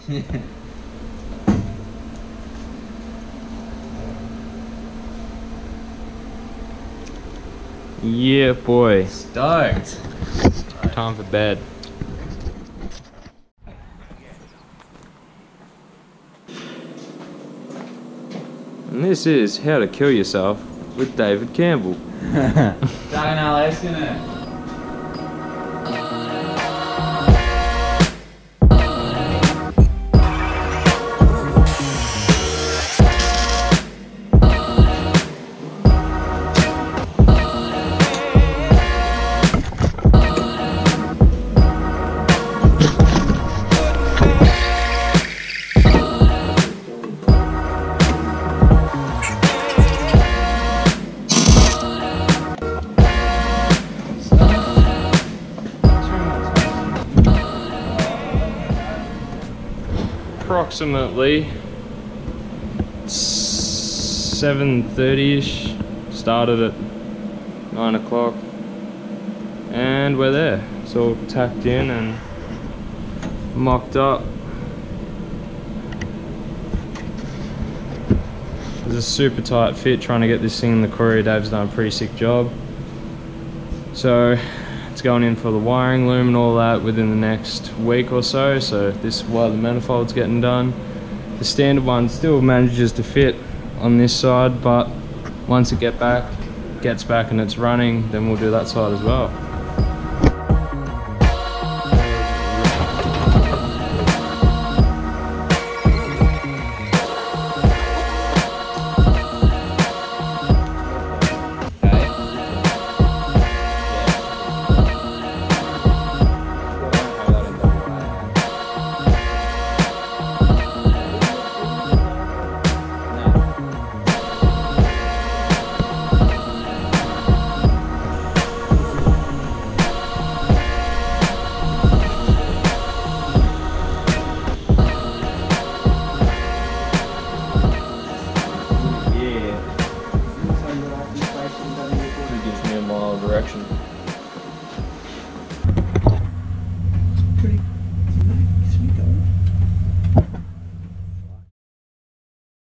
Yeah, boy. Stoked. Time for bed. And this is How to Kill Yourself with David Campbell. Approximately 7:30ish. Started at 9 o'clock, and we're there. It's all tacked in and mocked up. It's a super tight fit trying to get this thing in the courier. Dave's done a pretty sick job. So it's going in for the wiring loom and all that within the next week or so. So this is why the manifold's getting done. The standard one still manages to fit on this side, but once it gets back and it's running, then we'll do that side as well.